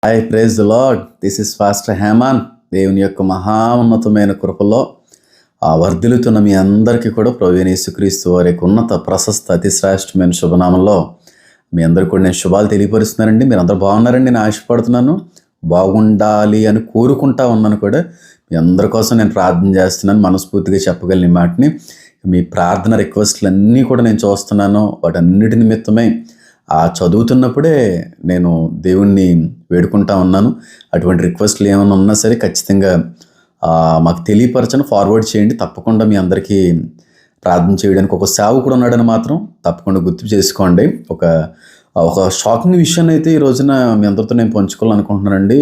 Hi, praise the lord. This is pastor Heman. దేవుని యొక్క మహోన్నతమైన కృపలో వర్ధిల్లుతున్న మీ అందరికీ కూడా ప్రభువైన యేసుక్రీస్తు వారి యొక్క ఉన్నత ప్రశస్త అతి శ్రేష్టమైన శుభనామంలో మీ అందరికీ కూడా నేను శుభాలు తెలియపరుస్తున్నానండి. మీరు అందరూ బాగున్నారండి. నేను ఆశపడుతున్నాను బాగుండాలి అని కోరుకుంటా ఉన్నాను కూడా. మీ అందరి కోసం నేను ప్రార్థన చేస్తున్నాను. మనస్ఫూర్తిగా చెప్పగలిగిన మాటని మీ ప్రార్థన రిక్వెస్ట్లు అన్నీ కూడా నేను చూస్తున్నాను. వాటన్నిటి నిమిత్తమై చదువుతున్నప్పుడే నేను దేవుణ్ణి వేడుకుంటా ఉన్నాను. అటువంటి రిక్వెస్ట్లు ఏమైనా ఉన్నా సరే ఖచ్చితంగా మాకు తెలియపరచని ఫార్వర్డ్ చేయండి. తప్పకుండా మీ అందరికీ ప్రార్థన చేయడానికి ఒక సేవకుడు ఉన్నాడని మాత్రం తప్పకుండా గుర్తు చేసుకోండి. ఒక షాకింగ్ విషయాన్ని అయితే ఈ రోజున మీ అందరితో నేను పంచుకోవాలనుకుంటున్నానండి.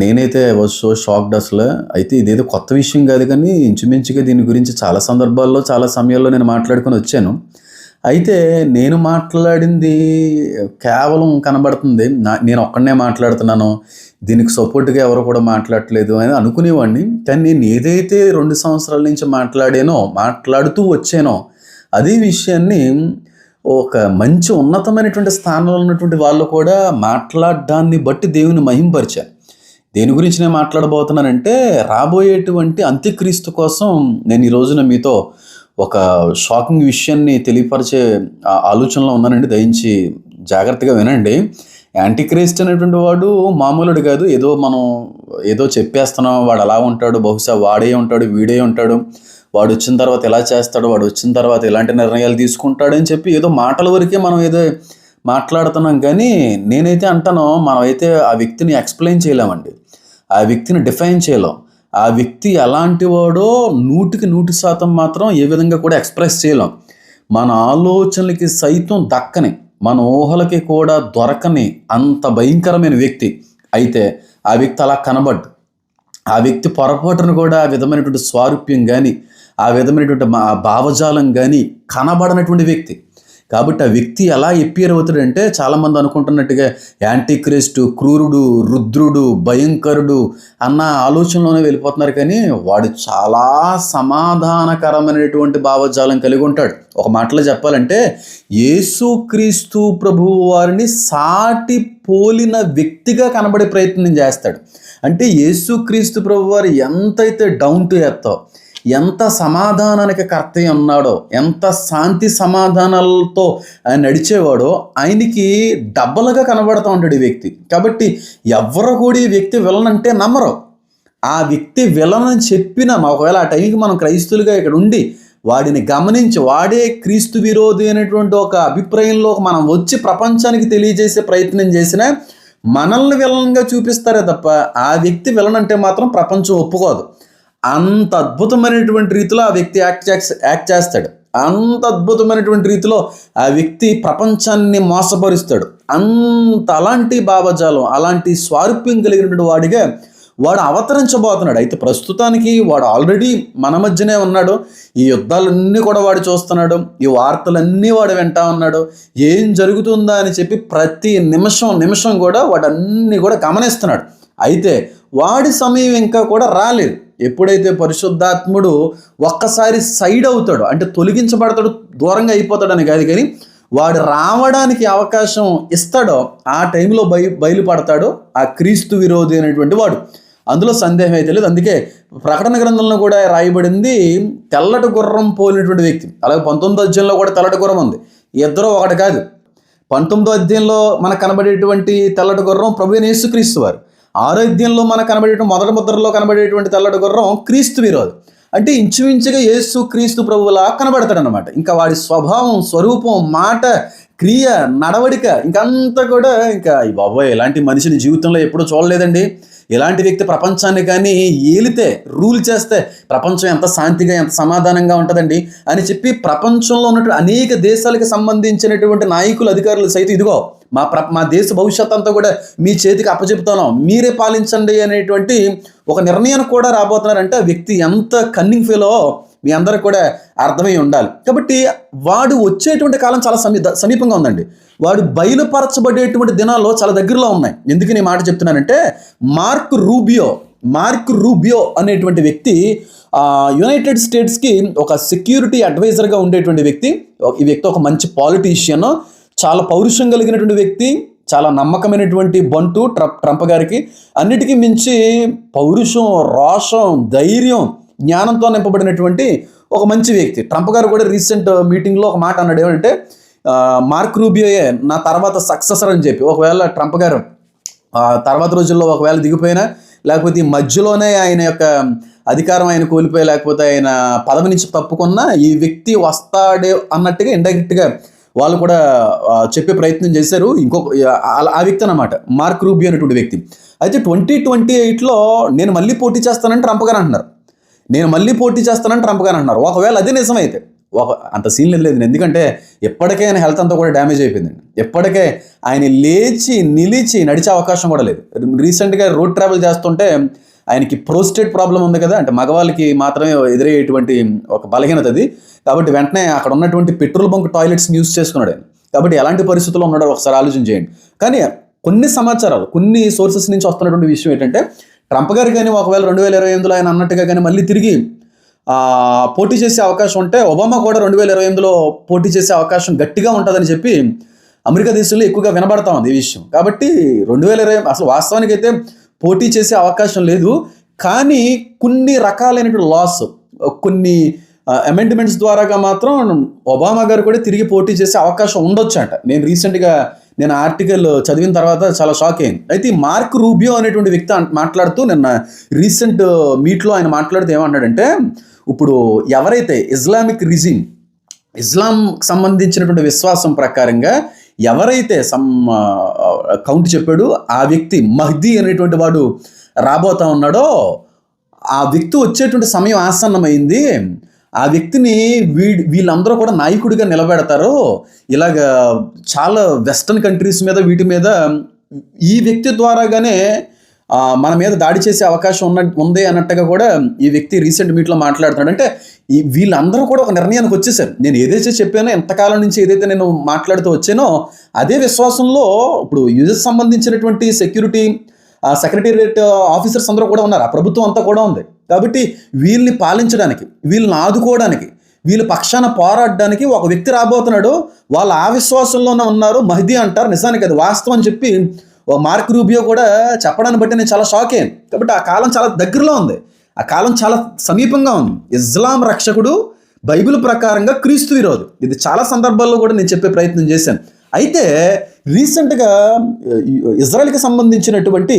నేనైతే వాజ్ సో షాక్డ్ అసలు. అయితే ఇదేదో కొత్త విషయం కాదు, కానీ ఇంచుమించుగా దీని గురించి చాలా సందర్భాల్లో చాలా సమయాల్లో నేను మాట్లాడుకొని వచ్చాను. అయితే నేను మాట్లాడింది కేవలం కనబడుతుంది నేను ఒక్కడనే మాట్లాడుతున్నాను, దీనికి సపోర్ట్గా ఎవరు కూడా మాట్లాడట్లేదు అని అనుకునేవాడిని. కానీ నేను ఏదైతే 2 సంవత్సరాల నుంచి మాట్లాడుతూ వచ్చానో అదే విషయాన్ని ఒక మంచి ఉన్నతమైనటువంటి స్థానంలో ఉన్నటువంటి వాళ్ళు కూడా మాట్లాడడాన్ని బట్టి దేవుని మహింపరిచారు. దేని గురించి నేను మాట్లాడబోతున్నానంటే, రాబోయేటువంటి అంత్యక్రీస్తు కోసం నేను ఈ రోజున మీతో ఒక షాకింగ్ విషయాన్ని తెలియపరిచే ఆలోచనలో ఉన్నానండి. దయించి జాగ్రత్తగా వినండి. యాంటీక్రైస్ట్ అనేటువంటి వాడు మామూలుడు కాదు. మనం ఏదో చెప్పేస్తున్నాం, వాడు అలా ఉంటాడు, బహుశా వాడే ఉంటాడు, వీడే ఉంటాడు, వాడు వచ్చిన తర్వాత ఎలా చేస్తాడు, వాడు వచ్చిన తర్వాత ఎలాంటి నిర్ణయాలు తీసుకుంటాడు అని చెప్పి ఏదో మాటల వరకే మనం ఏదో మాట్లాడుతున్నాం. కానీ నేనైతే అంటాను, మనమైతే ఆ వ్యక్తిని ఎక్స్ప్లెయిన్ చేయలేమండి, ఆ వ్యక్తిని డిఫైన్ చేయలేం. ఆ వ్యక్తి ఎలాంటి వాడో 100% మాత్రం ఏ విధంగా కూడా ఎక్స్ప్రెస్ చేయలేం. మన ఆలోచనలకి సైతం దక్కని, మన ఊహలకి కూడా దొరకని అంత భయంకరమైన వ్యక్తి. అయితే ఆ వ్యక్తి అలా కనబడ్డు. ఆ వ్యక్తి పొరపాటును కూడా ఆ విధమైనటువంటి స్వారూప్యం కానీ, ఆ విధమైనటువంటి భావజాలం కానీ కనబడనటువంటి వ్యక్తి. కాబట్టి ఆ వ్యక్తి ఎలా ఎప్పియర్ అవుతాడంటే, చాలామంది అనుకుంటున్నట్టుగా యాంటీక్రైస్టు, క్రూరుడు, రుద్రుడు, భయంకరుడు అన్న ఆలోచనలోనే వెళ్ళిపోతున్నారు. కానీ వాడు చాలా సమాధానకరమైనటువంటి భావజాలం కలిగి ఉంటాడు. ఒక మాటలో చెప్పాలంటే, యేసుక్రీస్తు ప్రభువు వారిని సాటి పోలిన వ్యక్తిగా కనబడే ప్రయత్నం చేస్తాడు. అంటే యేసుక్రీస్తు ప్రభు వారు ఎంతైతే డౌన్ టు ఎర్త్, ఎంత సమాధానానికి కర్త ఉన్నాడో, ఎంత శాంతి సమాధానాలతో ఆయన నడిచేవాడో ఆయనకి డబ్బలుగా కనబడుతూ ఉంటాడు ఈ వ్యక్తి. కాబట్టి ఎవరు కూడా ఈ వ్యక్తి విలన్ అంటే నమ్మరు. ఆ వ్యక్తి విలన్ అని చెప్పినా, ఒకవేళ ఆ టైంకి మనం క్రైస్తులుగా ఇక్కడ ఉండి వాడిని గమనించి వాడే క్రీస్తు విరోధి అనేటువంటి ఒక అభిప్రాయంలో మనం వచ్చి ప్రపంచానికి తెలియజేసే ప్రయత్నం చేసినా మనల్ని విలన్గా చూపిస్తారే తప్ప ఆ వ్యక్తి విలన్ అంటే మాత్రం ప్రపంచం ఒప్పుకోదు. అంత అద్భుతమైనటువంటి రీతిలో ఆ వ్యక్తి యాక్ట్ చేస్తాడు. అంత అద్భుతమైనటువంటి రీతిలో ఆ వ్యక్తి ప్రపంచాన్ని మోసపరుస్తాడు. అలాంటి భావజాలం, అలాంటి స్వారూప్యం కలిగినటువంటి వాడిగా వాడు అవతరించబోతున్నాడు. అయితే ప్రస్తుతానికి వాడు ఆల్రెడీ మన మధ్యనే ఉన్నాడు. ఈ యుద్ధాలన్నీ కూడా వాడు చూస్తున్నాడు, ఈ వార్తలన్నీ వాడు వింటా ఉన్నాడు. ఏం జరుగుతుందా అని చెప్పి ప్రతి నిమిషం కూడా వాడన్నీ కూడా గమనిస్తున్నాడు. అయితే వాడి సమయం ఇంకా కూడా రాలేదు. ఎప్పుడైతే పరిశుద్ధాత్ముడు ఒక్కసారి సైడ్ అవుతాడో, అంటే తొలగించబడతాడు, దూరంగా అయిపోతాడని కాదు, కానీ వాడు రావడానికి అవకాశం ఇస్తాడో ఆ టైంలో బయలుపడతాడో ఆ క్రీస్తు విరోధి అనేటువంటి వాడు. అందులో సందేహం అయితే లేదు. అందుకే ప్రకటన గ్రంథంలో కూడా రాయబడింది తెల్లటి గుర్రం పోలినటువంటి వ్యక్తి. అలాగే 19వ అధ్యాయంలో కూడా తెల్లటి గుర్రం ఉంది. ఇద్దరు ఒకటి కాదు. 19వ అధ్యాయంలో మనకు కనబడేటువంటి తెల్లటి గుర్రం ప్రభువైన యేసుక్రీస్తు వారు. 6వ అధ్యాయంలో మనకు కనబడేటువంటి మొదటి ముద్రలో కనబడేటువంటి తెల్లటి గుర్రం క్రీస్తు విరోధి. అంటే ఇంచుమించుగా యేసు క్రీస్తు ప్రభువులా కనబడతాడు అనమాట. ఇంకా వాడి స్వభావం, స్వరూపం, మాట, క్రియ, నడవడిక ఇంకంతా కూడా ఈ బాబోయ్ ఇలాంటి మనిషిని జీవితంలో ఎప్పుడూ చూడలేదండి. ఇలాంటి వ్యక్తి ప్రపంచాన్ని కానీ ఏలితే, రూల్ చేస్తే ప్రపంచం ఎంత శాంతిగా, ఎంత సమాధానంగా ఉంటుందండి అని చెప్పి ప్రపంచంలో ఉన్నటువంటి అనేక దేశాలకు సంబంధించినటువంటి నాయకులు, అధికారులు సైతం ఇదిగో మా దేశ భవిష్యత్ అంతా కూడా మీ చేతికి అప్పచెప్తాను, మీరే పాలించండి అనేటువంటి ఒక నిర్ణయానికి కూడా రాబోతున్నారంటే ఆ వ్యక్తి ఎంత కన్నింగ్ ఫెలో మీ అందరికి కూడా అర్థమై ఉండాలి. కాబట్టి వాడు వచ్చేటువంటి కాలం చాలా సమీపంగా ఉందండి. వాడు బయలుపరచబడేటువంటి దినాల్లో చాలా దగ్గరలో ఉన్నాయి. ఎందుకు నేను మాట చెప్తున్నానంటే, మార్క్ రూబియో అనేటువంటి వ్యక్తి యునైటెడ్ స్టేట్స్కి ఒక సెక్యూరిటీ అడ్వైజర్గా ఉండేటువంటి వ్యక్తి. ఈ వ్యక్తి ఒక మంచి పాలిటీషియన్, చాలా పౌరుషం కలిగినటువంటి వ్యక్తి, చాలా నమ్మకమైనటువంటి బంటు ట్రంప్ గారికి. అన్నిటికీ మించి పౌరుషం, రోషం, ధైర్యం, జ్ఞానంతో నింపబడినటువంటి ఒక మంచి వ్యక్తి. ట్రంప్ గారు కూడా రీసెంట్ మీటింగ్లో ఒక మాట అన్నాడు, ఏమంటే మార్క్ రూబియోయే నా తర్వాత సక్సెసర్ అని చెప్పి. ఒకవేళ ట్రంప్ గారు తర్వాత రోజుల్లో ఒకవేళ దిగిపోయినా, లేకపోతే ఈ మధ్యలోనే ఆయన యొక్క అధికారం ఆయన కోల్పోయి, లేకపోతే ఆయన పదవి నుంచి తప్పుకున్నా ఈ వ్యక్తి వస్తాడే అన్నట్టుగా ఇండైరెక్ట్గా వాళ్ళు కూడా చెప్పే ప్రయత్నం చేశారు. ఇంకొక ఆ వ్యక్తి అన్నమాట మార్క్ రూబియో అనేటువంటి వ్యక్తి. అయితే 2028లో నేను మళ్ళీ పోటీ చేస్తానని ట్రంప్ గారు అంటున్నారు. ఒకవేళ అదే నిజమైతే అంత సీన్ లేదు, ఎందుకంటే ఎప్పటికే ఆయన హెల్త్ అంతా కూడా డ్యామేజ్ అయిపోయిందండి. ఎప్పటికే ఆయన లేచి నిలిచి నడిచే అవకాశం కూడా లేదు. రీసెంట్గా రోడ్ ట్రావెల్ చేస్తుంటే ఆయనకి ప్రోస్టేట్ ప్రాబ్లం ఉంది కదా, అంటే మగవాళ్ళకి మాత్రమే ఎదురయ్యేటువంటి ఒక బలహీనత అది. కాబట్టి వెంటనే అక్కడ ఉన్నటువంటి పెట్రోల్ బంక్ టాయిలెట్స్ని యూజ్ చేసుకున్నాడు ఆయన. కాబట్టి ఎలాంటి పరిస్థితుల్లో ఉన్నాడో ఒకసారి ఆలోచన చేయండి. కానీ కొన్ని సమాచారాలు, కొన్ని సోర్సెస్ నుంచి వస్తున్నటువంటి విషయం ఏంటంటే, ట్రంప్ గారు కానీ ఒకవేళ 2028లో ఆయన అన్నట్టుగా కానీ మళ్ళీ తిరిగి పోటీ చేసే అవకాశం ఉంటే, ఒబామా కూడా 2028లో పోటీ చేసే అవకాశం గట్టిగా ఉంటుందని చెప్పి అమెరికా దేశంలో ఎక్కువగా వినబడతా ఉంది ఈ విషయం. కాబట్టి 2020 అసలు వాస్తవానికైతే పోటీ చేసే అవకాశం లేదు. కానీ కొన్ని రకాలైనటువంటి లాస్, కొన్ని అమెండ్మెంట్స్ ద్వారాగా మాత్రం ఒబామా గారు కూడా తిరిగి పోటీ చేసే అవకాశం ఉండొచ్చు అంట. నేను ఆర్టికల్ చదివిన తర్వాత చాలా షాక్ అయింది. అయితే ఈ మార్క్ రూబియో అనేటువంటి వ్యక్తి మాట్లాడుతూ నిన్న రీసెంట్ మీట్లో ఆయన మాట్లాడుతూ ఏమన్నాడంటే, ఇప్పుడు ఎవరైతే ఇస్లాంకి సంబంధించినటువంటి విశ్వాసం ప్రకారంగా ఎవరైతే కౌంట్ చెప్పాడు, ఆ వ్యక్తి మహ్దీ అనేటువంటి వాడు రాబోతా ఉన్నాడో, ఆ వ్యక్తి వచ్చేటువంటి సమయం ఆసన్నమైంది. ఆ వ్యక్తిని వీళ్ళందరూ కూడా నాయకుడిగా నిలబెడతారు. ఇలాగ చాలా వెస్టర్న్ కంట్రీస్ మీద వీటి మీద ఈ వ్యక్తి ద్వారాగానే మన మీద దాడి చేసే అవకాశం ఉంది అన్నట్టుగా కూడా ఈ వ్యక్తి రీసెంట్ మీట్లో మాట్లాడుతున్నాడు. అంటే వీళ్ళందరూ కూడా ఒక నిర్ణయానికి వచ్చేసారు. నేను ఏదైతే చెప్పానో, ఎంతకాలం నుంచి ఏదైతే నేను మాట్లాడుతూ వచ్చానో అదే విశ్వాసంలో ఇప్పుడు యూఎస్ సంబంధించినటువంటి సెక్రటేరియట్ ఆఫీసర్స్ అందరూ కూడా ఉన్నారు. ఆ ప్రభుత్వం అంతా కూడా ఉంది. కాబట్టి వీళ్ళని పాలించడానికి, వీళ్ళని ఆదుకోవడానికి, వీళ్ళ పక్షాన పోరాడడానికి ఒక వ్యక్తి రాబోతున్నాడు. వాళ్ళు ఆ విశ్వాసంలోనే ఉన్నారు. మహ్దీ అంటారు. నిజానికి అది వాస్తవం అని చెప్పి మార్క్ రూబియో కూడా చెప్పడాన్ని బట్టి నేను చాలా షాక్ అయ్యాను. కాబట్టి ఆ కాలం చాలా దగ్గరలో ఉంది, ఆ కాలం చాలా సమీపంగా ఉంది. ఇస్లాం రక్షకుడు బైబిల్ ప్రకారంగా క్రీస్తు విరోధి. ఇది చాలా సందర్భాల్లో కూడా నేను చెప్పే ప్రయత్నం చేశాను. అయితే రీసెంట్గా ఇజ్రాయెల్కి సంబంధించినటువంటి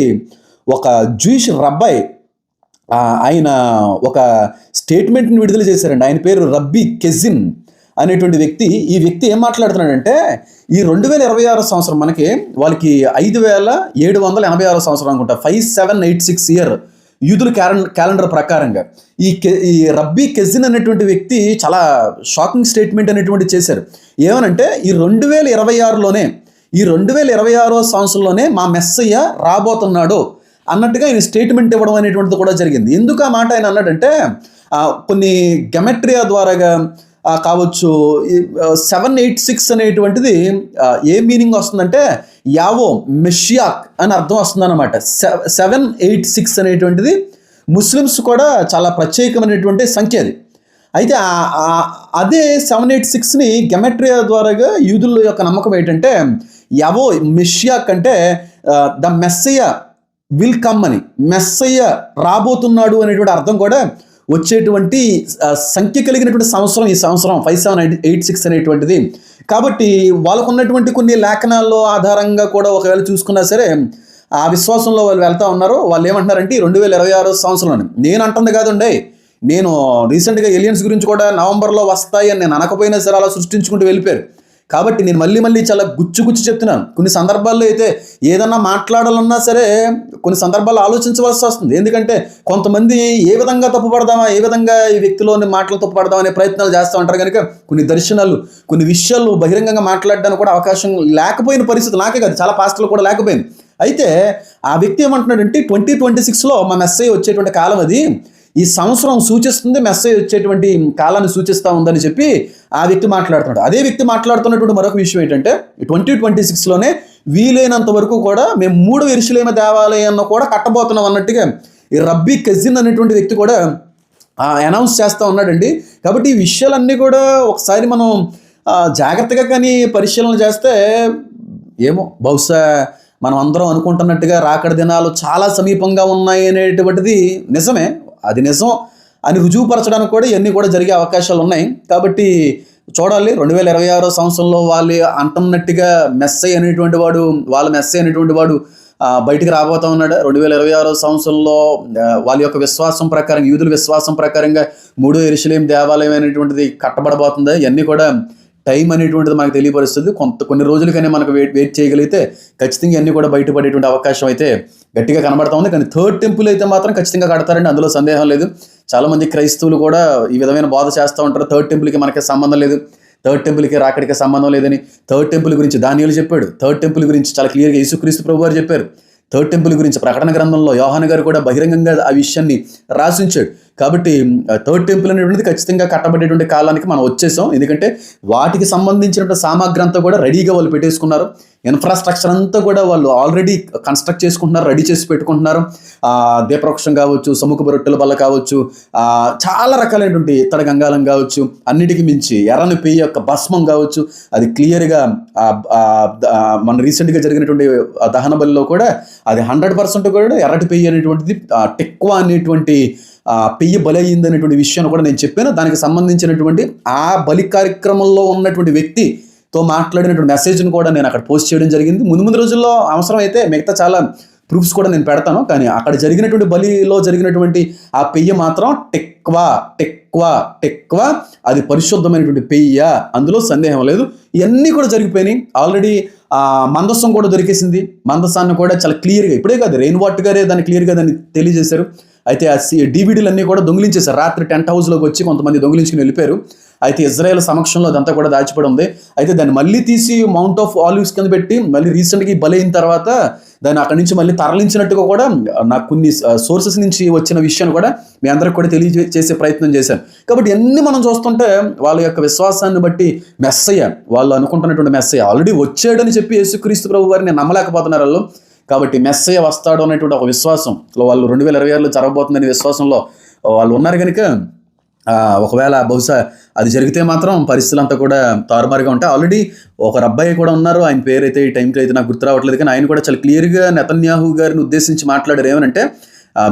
ఒక జూయిష్ రబ్బాయ్ ఆయన ఒక స్టేట్మెంట్ని విడుదల చేశారండి. ఆయన పేరు రబ్బీ కెజిన్ అనేటువంటి వ్యక్తి. ఈ వ్యక్తి ఏం మాట్లాడుతున్నాడంటే, ఈ 2026 సంవత్సరం వాళ్ళకి 5786 సంవత్సరం అనుకుంటా, 5786 ఇయర్ యూదుల క్యాలెండర్ ప్రకారంగా ఈ రబ్బీ కెజిన్ అనేటువంటి వ్యక్తి చాలా షాకింగ్ స్టేట్మెంట్ అనేటువంటి చేశారు. ఏమనంటే, ఈ 2026 సంవత్సరంలోనే మా మెస్సయ్య రాబోతున్నాడు అన్నట్టుగా ఆయన స్టేట్మెంట్ ఇవ్వడం అనేటువంటిది కూడా జరిగింది. ఎందుకు ఆ మాట ఆయన అన్నాడంటే, కొన్ని గెమెట్రియా ద్వారాగా కావచ్చు, 786 అనేటువంటిది ఏ మీనింగ్ వస్తుందంటే యావో మెషియాక్ అని అర్థం వస్తుంది అన్నమాట. 786 అనేటువంటిది ముస్లిమ్స్ కూడా చాలా ప్రత్యేకమైనటువంటి సంఖ్య అది. అయితే అదే 786ని గెమెట్రియా ద్వారాగా యూదుల యొక్క నమ్మకం ఏంటంటే, యావో మెషియాక్ అంటే ద మెస్సయ్య విల్ కమ్ అని, మెస్సయ్య రాబోతున్నాడు అనేటువంటి అర్థం కూడా వచ్చేటువంటి సంఖ్య కలిగినటువంటి సంవత్సరం ఈ సంవత్సరం 5786 అనేటువంటిది. కాబట్టి వాళ్ళకు ఉన్నటువంటి కొన్ని లేఖనాల్లో ఆధారంగా కూడా ఒకవేళ చూసుకున్నా సరే ఆ విశ్వాసంలో వాళ్ళు వెళ్తూ ఉన్నారు. వాళ్ళు ఏమంటున్నారంటే 2026 సంవత్సరంలోనే. నేను అంటుంది కాదండి, నేను రీసెంట్గా ఏలియన్స్ గురించి కూడా నవంబర్లో వస్తాయి అని నేను అనకపోయినా సరే అలా సృష్టించుకుంటూ వెళ్ళిపోయారు. కాబట్టి నేను మళ్ళీ చాలా గుచ్చి చెప్తున్నాను. కొన్ని సందర్భాల్లో అయితే ఏదన్నా మాట్లాడాలన్నా సరే కొన్ని సందర్భాల్లో ఆలోచించవలసి వస్తుంది. ఎందుకంటే కొంతమంది ఏ విధంగా తప్పుపడదామా, ఏ విధంగా ఈ వ్యక్తిలోని మాటలు తప్పుపడదాం అనే ప్రయత్నాలు చేస్తూ ఉంటారు. కనుక కొన్ని దర్శనాలు, కొన్ని విషయాలు బహిరంగంగా మాట్లాడడానికి కూడా అవకాశం లేకపోయిన పరిస్థితి నాకే కాదు, చాలా పాస్టర్లు కూడా లేకపోయింది. అయితే ఆ వ్యక్తి ఏమంటున్నాడంటే 2026లో మా మెస్సయ్య వచ్చేటువంటి కాలం అది, ఈ సంవత్సరం సూచిస్తుంది, మెస్సయ్య వచ్చేటువంటి కాలాన్ని సూచిస్తూ ఉందని చెప్పి ఆ వ్యక్తి మాట్లాడుతున్నాడు. అదే వ్యక్తి మాట్లాడుతున్నటువంటి మరొక విషయం ఏంటంటే 2026లోనే వీలైనంత వరకు కూడా మేము 3 యెరూషలేము దేవాలయాన్ని కూడా కట్టబోతున్నాం అన్నట్టుగా ఈ రబ్బీ కెజిన్ అనేటువంటి వ్యక్తి కూడా అనౌన్స్ చేస్తూ ఉన్నాడండి. కాబట్టి ఈ విషయాలన్నీ కూడా ఒకసారి మనం జాగ్రత్తగా కానీ పరిశీలన చేస్తే ఏమో బహుశా మనం అందరం అనుకుంటున్నట్టుగా రాకడ దినాలు చాలా సమీపంగా ఉన్నాయి అనేటువంటిది నిజమే, అది నిజం అని రుజువుపరచడానికి కూడా ఇవన్నీ కూడా జరిగే అవకాశాలు ఉన్నాయి. కాబట్టి చూడాలి 2026 సంవత్సరంలో వాళ్ళు అంటున్నట్టుగా మెస్సయ్య అనేటువంటి వాడు బయటికి రాబోతా ఉన్నాడు. 2026 సంవత్సరంలో వాళ్ళ యొక్క విశ్వాసం ప్రకారం, యూదుల విశ్వాసం ప్రకారంగా 3వ యెరూషలేము దేవాలయం అనేటువంటిది కట్టబడబోతుంది. ఇవన్నీ కూడా టైం అనేటువంటిది మనకు తెలియపరుస్తుంది. కొన్ని రోజులకైనా మనకు వెయిట్ చేయగలిగితే ఖచ్చితంగా అన్నీ కూడా బయటపడేటువంటి అవకాశం అయితే గట్టిగా కనబడతా ఉంది. కానీ థర్డ్ టెంపుల్ అయితే మాత్రం ఖచ్చితంగా కడతారండి, అందులో సందేహం లేదు. చాలామంది క్రైస్తవులు కూడా ఈ విధమైన బోధ చేస్తూ ఉంటారు, థర్డ్ టెంపుల్కి మనకి సంబంధం లేదు, థర్డ్ టెంపుల్కి రాకడికి సంబంధం లేదని. థర్డ్ టెంపుల్ గురించి దానియేలు చెప్పాడు, థర్డ్ టెంపుల్ గురించి చాలా క్లియర్గా యేసుక్రీస్తు ప్రభు వారు చెప్పారు. థర్డ్ టెంపుల్ గురించి ప్రకటన గ్రంథంలో యోహాను గారు కూడా బహిరంగంగా ఆ విషయాన్ని రాసించాడు. కాబట్టి థర్డ్ టెంపుల్ అనేటువంటిది ఖచ్చితంగా కట్టబడేటువంటి కాలానికి మనం వచ్చేసాం. ఎందుకంటే వాటికి సంబంధించినటువంటి సామాగ్రి అంతా కూడా రెడీగా వాళ్ళు పెట్టేసుకున్నారు. ఇన్ఫ్రాస్ట్రక్చర్ అంతా కూడా వాళ్ళు ఆల్రెడీ కన్స్ట్రక్ట్ చేసుకుంటున్నారు, రెడీ చేసి పెట్టుకుంటున్నారు. దీపవృక్షం కావచ్చు, సముఖపు రొట్టెల బల్ల కావచ్చు, చాలా రకాలైనటువంటి ఇత్తడి గంగాలం కావచ్చు, అన్నిటికీ మించి ఎర్రని పెయ్యి యొక్క భస్మం కావచ్చు, అది క్లియర్గా మన రీసెంట్గా జరిగినటువంటి దహన బలిలో కూడా అది 100% కూడా ఎర్రటి పెయ్యి అనేటువంటిది టెక్వా అనేటువంటి పెయ్యి బలి అయ్యింది అనేటువంటి విషయాన్ని కూడా నేను చెప్పాను. దానికి సంబంధించినటువంటి ఆ బలి కార్యక్రమంలో ఉన్నటువంటి వ్యక్తితో మాట్లాడినటువంటి మెసేజ్ని కూడా నేను అక్కడ పోస్ట్ చేయడం జరిగింది. ముందు రోజుల్లో అవసరం అయితే మిగతా చాలా ప్రూఫ్స్ కూడా నేను పెడతాను. కానీ అక్కడ జరిగినటువంటి బలిలో జరిగినటువంటి ఆ పెయ్యి మాత్రం టెక్వా అది పరిశుద్ధమైనటువంటి పెయ్య, అందులో సందేహం లేదు. ఇవన్నీ కూడా జరిగిపోయినాయి. ఆల్రెడీ మందస్సం కూడా దొరికేసింది. మందస్సాన్ని కూడా చాలా క్లియర్గా, ఇప్పుడే కాదు రెయిన్ వాటర్ గారే దాన్ని క్లియర్గా దాన్ని తెలియజేశారు. అయితే ఆ DVDలు అన్నీ కూడా దొంగిలించేశారు. రాత్రి టెంట్ హౌస్లోకి వచ్చి కొంతమంది దొంగిలించుకుని వెళ్ళిపోయారు. అయితే ఇజ్రాయెల్ సమక్షంలో అదంతా కూడా దాచిపడి ఉంది. అయితే దాన్ని మళ్ళీ తీసి మౌంట్ ఆఫ్ ఆలివ్స్ కింద పెట్టి మళ్ళీ రీసెంట్గా బలి అయిన తర్వాత దాన్ని అక్కడి నుంచి మళ్ళీ తరలించినట్టుగా కూడా నాకు కొన్ని సోర్సెస్ నుంచి వచ్చిన విషయాన్ని కూడా మీ అందరికి కూడా తెలియజేసే ప్రయత్నం చేశాను. కాబట్టి అన్నీ మనం చూస్తుంటే వాళ్ళ యొక్క విశ్వాసాన్ని బట్టి మెస్సయ్య, వాళ్ళు అనుకుంటున్నటువంటి మెస్సయ్య ఆల్రెడీ వచ్చాడని చెప్పి యేసుక్రీస్తు ప్రభు వారిని నమ్మలేకపోతున్నారు వాళ్ళు. కాబట్టి మెస్సయ్య వస్తాడు అనేటువంటి ఒక విశ్వాసంలో వాళ్ళు 2026లో జరగబోతుందనే విశ్వాసంలో వాళ్ళు ఉన్నారు. కనుక ఒకవేళ బహుశా అది జరిగితే మాత్రం పరిస్థితులు అంతా కూడా తారుమారుగా ఉంటాయి. ఆల్రెడీ ఒక అబ్బాయి కూడా ఉన్నారు, ఆయన పేరు అయితే ఈ టైంకి అయితే నాకు గుర్తు రావట్లేదు. కానీ ఆయన కూడా చాలా క్లియర్గా నెతన్యాహు గారిని ఉద్దేశించి మాట్లాడారు. ఏమనంటే,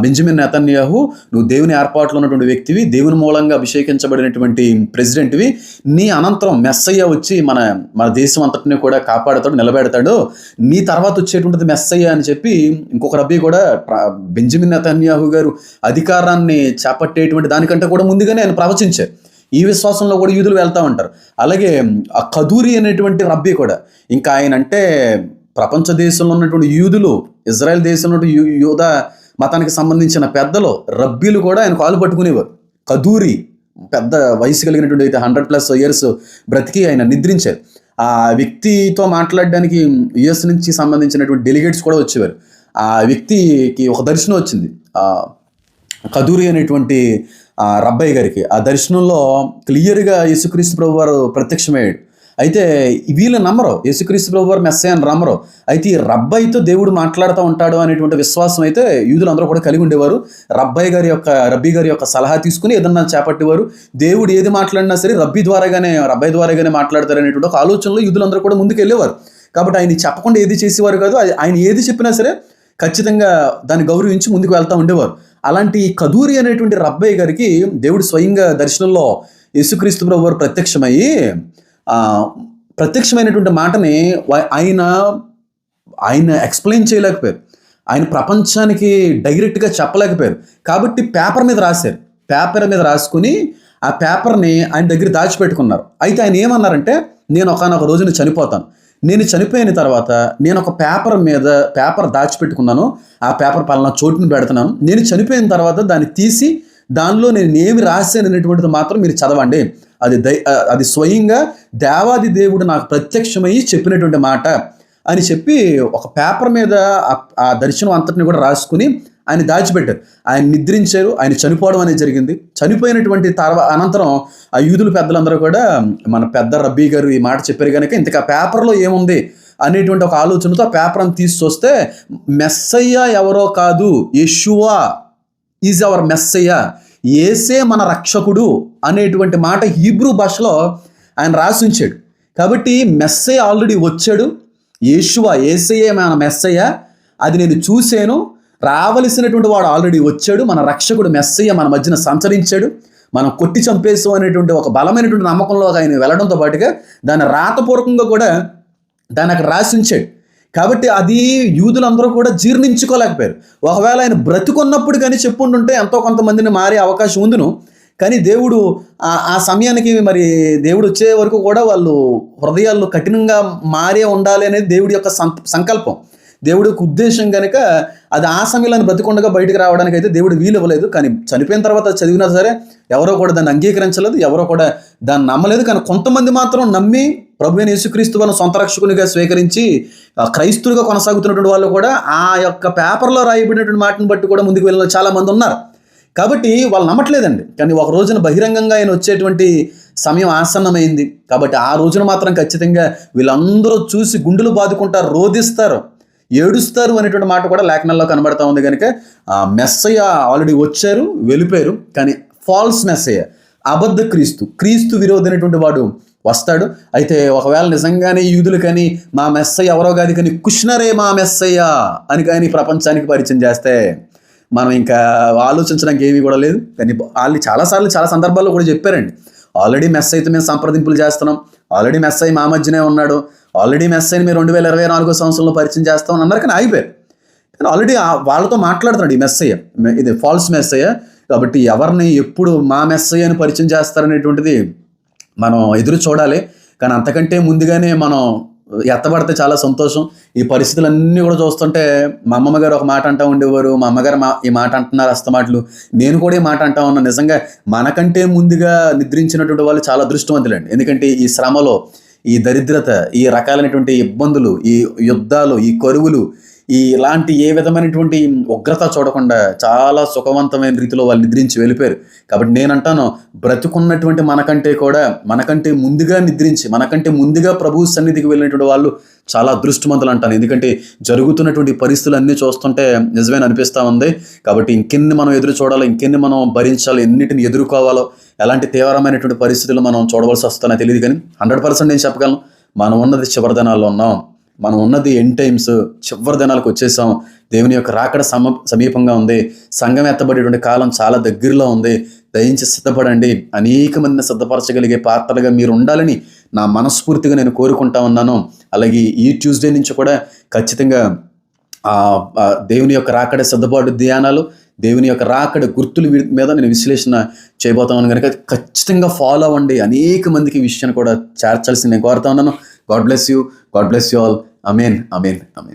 బెంజమిన్ నెతన్యాహు, నువ్వు దేవుని ఏర్పాట్లో ఉన్నటువంటి వ్యక్తివి, దేవుని మూలంగా అభిషేకించబడినటువంటి ప్రెసిడెంట్వి, నీ అనంతరం మెస్సయ్య వచ్చి మన దేశం అంతటిని కూడా కాపాడుతాడు, నిలబెడతాడు, నీ తర్వాత వచ్చేటువంటిది మెస్సయ్య అని చెప్పి ఇంకొక రబ్బీ కూడా బెంజమిన్ నెతన్యాహు గారు అధికారాన్ని చేపట్టేటువంటి దానికంటే కూడా ముందుగానే ఆయన ప్రవచించారు. ఈ విశ్వాసంలో కూడా యూదులు వెళ్తూ ఉంటారు. అలాగే ఆ కదూరి అనేటువంటి రబ్బీ కూడా, ఇంకా ఆయన అంటే ప్రపంచ దేశంలో ఉన్నటువంటి యూదులు, ఇజ్రాయెల్ దేశంలో యూదా మతానికి సంబంధించిన పెద్దలు, రబ్బీలు కూడా ఆయన కాలు పట్టుకునేవారు. కదూరి పెద్ద వయసు కలిగినటువంటి అయితే 100+ ఇయర్స్ బ్రతికి ఆయన నిద్రించారు. ఆ వ్యక్తితో మాట్లాడడానికి యుఎస్ నుంచి సంబంధించినటువంటి డెలిగేట్స్ కూడా వచ్చేవారు. ఆ వ్యక్తికి ఒక దర్శనం వచ్చింది, కదూరి అనేటువంటి రబ్బయ్య గారికి. ఆ దర్శనంలో క్లియర్గా యేసుక్రీస్తు ప్రభు వారు ప్రత్యక్షమయ్యాడు. అయితే వీళ్ళు నమ్మరు, యేసుక్రీస్తు ప్రభు వారు మెస్సయ్య అని నమ్మరు. అయితే ఈ రబ్బయితో దేవుడు మాట్లాడుతూ ఉంటాడు అనేటువంటి విశ్వాసం అయితే యూదులందరూ కూడా కలిగి ఉండేవారు. రబ్బీ గారి యొక్క సలహా తీసుకుని ఏదన్నా చేపట్టేవారు. దేవుడు ఏది మాట్లాడినా సరే రబ్బీ ద్వారాగానే మాట్లాడతారు అనేటువంటి ఒక ఆలోచనలో యూదులందరూ కూడా ముందుకు వెళ్ళేవారు. కాబట్టి ఆయన చెప్పకుండా ఏది చేసేవారు కాదు. ఆయన ఏది చెప్పినా సరే ఖచ్చితంగా దాన్ని గౌరవించి ముందుకు వెళ్తూ ఉండేవారు. అలాంటి కదూరి అనేటువంటి రబ్బయ్య గారికి దేవుడు స్వయంగా దర్శనంలో యేసుక్రీస్తు ప్రభు వారు ప్రత్యక్షమైనటువంటి మాటని ఆయన ఎక్స్ప్లెయిన్ చేయలేకపోయారు. ఆయన ప్రపంచానికి డైరెక్ట్గా చెప్పలేకపోయారు. కాబట్టి పేపర్ మీద రాసుకుని ఆ పేపర్ని ఆయన దగ్గర దాచిపెట్టుకున్నారు. అయితే ఆయన ఏమన్నారంటే, నేను ఒకనొక రోజున చనిపోతాను, నేను చనిపోయిన తర్వాత నేను ఒక పేపర్ దాచిపెట్టుకున్నాను, ఆ పేపర్ పలానా చోటుని పెడుతున్నాను, నేను చనిపోయిన తర్వాత దాన్ని తీసి దానిలో నేను ఏమి రాశాను అనేటువంటిది మాత్రం మీరు చదవండి, అది స్వయంగా దేవాది దేవుడు నాకు ప్రత్యక్షమయ్యి చెప్పినటువంటి మాట అని చెప్పి ఒక పేపర్ మీద ఆ దర్శనం అంతటిని కూడా రాసుకుని ఆయన దాచిపెట్టారు. ఆయన నిద్రించారు, ఆయన చనిపోవడం అనేది జరిగింది. చనిపోయినటువంటి అనంతరం ఆ యూదుల పెద్దలందరూ కూడా మన పెద్ద రబ్బీ గారు ఈ మాట చెప్పారు కనుక ఇంతకు ఆ పేపర్లో ఏముంది అనేటువంటి ఒక ఆలోచనతో ఆ పేపర్ అని తీసి చూస్తే మెస్సయ్య ఎవరో కాదు, యెషూవా ఈజ్ అవర్ మెస్సయ్య, యేసే మన రక్షకుడు అనేటువంటి మాట హీబ్రూ భాషలో ఆయన రాసి ఉంచాడు. కాబట్టి మెస్సయ్య ఆల్రెడీ వచ్చాడు, యేసయ్యే మన మెస్సయ్య, అది నేను చూశాను, రావలసినటువంటి వాడు ఆల్రెడీ వచ్చాడు, మన రక్షకుడు మెస్సయ్య మన మధ్యన సంచరించాడు, మనం కొట్టి చంపేస్తాం అనేటువంటి ఒక బలమైనటువంటి నమ్మకంలో ఆయన వెళ్ళడంతో పాటుగా దాన్ని రాతపూర్వకంగా కూడా దాన్ని అక్కడ రాసి ఉంచాడు. కాబట్టి అది యూదులందరూ కూడా జీర్ణించుకోలేకపోయారు. ఒకవేళ ఆయన బ్రతికున్నప్పుడు కానీ చెప్పుంటుంటే ఎంతో కొంతమందిని మారే అవకాశం ఉందిను. కానీ దేవుడు ఆ సమయానికి మరి దేవుడు వచ్చే వరకు కూడా వాళ్ళు హృదయాల్లో కఠినంగా మారే ఉండాలి అనేది దేవుడి యొక్క సంకల్పం, దేవుడి యొక్క ఉద్దేశం కనుక అది ఆ సమయంలో బ్రతికొండగా బయటకు రావడానికి అయితే దేవుడు వీలు ఇవ్వలేదు. కానీ చనిపోయిన తర్వాత చదివినా సరే ఎవరో కూడా దాన్ని అంగీకరించలేదు, ఎవరో కూడా దాన్ని నమ్మలేదు. కానీ కొంతమంది మాత్రం నమ్మి ప్రభువైన యేసుక్రీస్తు వారిని సొంత రక్షకునిగా స్వీకరించి క్రైస్తులుగా కొనసాగుతున్నటువంటి వాళ్ళు కూడా ఆ యొక్క పేపర్లో రాయబడినటువంటి మాటను బట్టి కూడా ముందుకు వెళ్ళిన చాలా మంది ఉన్నారు. కాబట్టి వాళ్ళు నమ్మట్లేదండి. కానీ ఒక రోజున బహిరంగంగా ఆయన వచ్చేటువంటి సమయం ఆసన్నమైంది. కాబట్టి ఆ రోజున మాత్రం ఖచ్చితంగా వీళ్ళందరూ చూసి గుండెలు బాదుకుంటారు, రోధిస్తారు, ఏడుస్తారు అనేటువంటి మాట కూడా లేఖనాల్లో కనబడతా ఉంది. కనుక ఆ మెస్సయ్య ఆల్రెడీ వచ్చారు, వెళ్ళిపోయారు. కానీ ఫాల్స్ మెస్సయ్య, అబద్ధ క్రీస్తు విరోధమైనటువంటి వాడు వస్తాడు. అయితే ఒకవేళ నిజంగానే యూదులు కానీ మా మెస్సయ్య ఎవరో కాదు కానీ కుష్నరే మా మెస్సయ్య అని కానీ ప్రపంచానికి పరిచయం చేస్తే మనం ఇంకా ఆలోచించడానికి ఏమీ కూడా లేదు. కానీ వాళ్ళు చాలా సందర్భాల్లో కూడా చెప్పారండి, ఆల్రెడీ మెస్సయ్యతో మేము సంప్రదింపులు చేస్తున్నాం, ఆల్రెడీ మెస్సయ్య మా మధ్యనే ఉన్నాడు, ఆల్రెడీ మెస్సయ్యని మీరు 2024 సంవత్సరంలో పరిచయం చేస్తామని అన్నారు. కానీ ఆగిపోయారు. కానీ ఆల్రెడీ వాళ్ళతో మాట్లాడుతున్నాడు ఈ మెస్సయ్య, ఇది ఫాల్స్ మెస్సయ్య. కాబట్టి ఎవరిని ఎప్పుడు మా మెస్సయ్య అని పరిచయం చేస్తారనేటువంటిది మనం ఎదురు చూడాలి. కానీ అంతకంటే ముందుగానే మనం ఎత్తబడితే చాలా సంతోషం. ఈ పరిస్థితులన్నీ కూడా చూస్తుంటే మా అమ్మమ్మ గారు ఒక మాట అంటూ ఉండేవారు, మా అమ్మగారు ఈ మాట అంటున్నారు అస్తమాటలు, నేను కూడా ఈ మాట అంటా ఉన్నాను. నిజంగా మనకంటే ముందుగా నిద్రించినటువంటి వాళ్ళు చాలా అదృష్టవంతులండి. ఎందుకంటే ఈ శ్రమలో, ఈ దరిద్రత, ఈ రకాలైనటువంటి ఇబ్బందులు, ఈ యుద్ధాలు, ఈ కరువులు, ఇలాంటి ఏ విధమైనటువంటి ఉగ్రత చూడకుండా చాలా సుఖవంతమైన రీతిలో వాళ్ళు నిద్రించి వెళ్ళిపోయారు. కాబట్టి నేనంటాను, బ్రతుకున్నటువంటి మనకంటే ముందుగా నిద్రించి, మనకంటే ముందుగా ప్రభువు సన్నిధికి వెళ్ళినటువంటి వాళ్ళు చాలా అదృష్టవంతులు అంటాను. ఎందుకంటే జరుగుతున్నటువంటి పరిస్థితులు అన్నీ చూస్తుంటే నిజమైన అనిపిస్తూ ఉంది. కాబట్టి ఇంకెన్ని మనం ఎదురు చూడాలో, ఇంకెన్ని మనం భరించాలో, ఎన్నిటిని ఎదుర్కోవాలో, ఎలాంటి తీవ్రమైనటువంటి పరిస్థితులు మనం చూడవలసి వస్తుందో తెలియదు. కానీ 100% నేను చెప్పగలను, మనం ఉన్నది చివరి దినాల్లో ఉన్నాం, మనం ఉన్నది ఎండ్ టైమ్స్, చివరి దినాలకు వచ్చేసాం. దేవుని యొక్క రాకడ సమీపంగా ఉంది, సంఘం ఎత్తబడేటువంటి కాలం చాలా దగ్గరలో ఉంది. దయించి సిద్ధపడండి, అనేక మందిని సిద్ధపరచగలిగే పాత్రలుగా మీరు ఉండాలని నా మనస్ఫూర్తిగా నేను కోరుకుంటా ఉన్నాను. అలాగే ఈ ట్యూస్డే నుంచి కూడా ఖచ్చితంగా దేవుని యొక్క రాకడ సిద్ధపాటు ధ్యానాలు, దేవుని యొక్క రాకడ గుర్తుల మీద నేను విశ్లేషణ చేయబోతాను. కనుక ఖచ్చితంగా ఫాలో అవ్వండి. అనేక మందికి ఈ విషయాన్ని కూడా చేర్చాల్సి నేను కోరుతా ఉన్నాను. God bless you all. Amen.